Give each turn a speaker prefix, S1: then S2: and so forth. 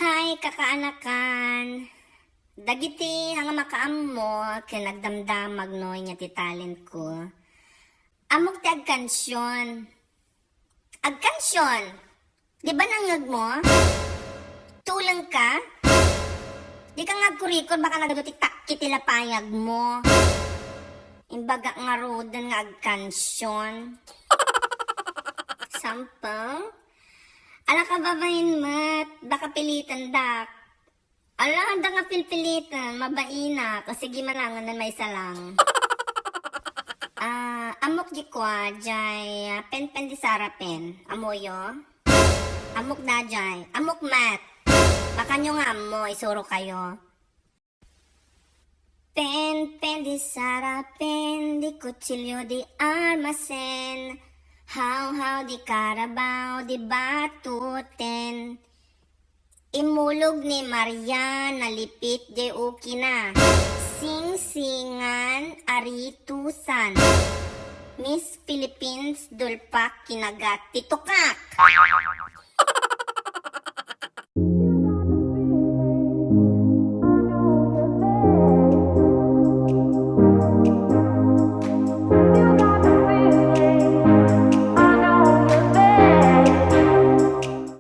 S1: Hay, kakaanakan. Dagiti hanga makaam mo, kinagdamdamag no nga ti talent ko. Amok ti agkansyon. Agkansyon! Di ba nangag mo? Tulang ka? Di ka nga kurikot, baka nagaduti takki ti lapayag mo. Imbaga nga rodan nga agkansyon. Sampang? Ala ka babayin mat, baka pilitan dak. Ala, da nga pilpilitan, mabaina, o sige marangan na may salang. Amok di kwa, jay, pen di sarapen, amoyo. Amok na jay, amok mat. Baka nyo nga amo, isuro kayo. Pen di sarapen, di kutsilyo di almasen. How di karabaw, di batuten. Imulog ni Maria, nalipit di ukina. Sing-singan, aritusan. Miss Philippines, dulpak, kinagat, titukak.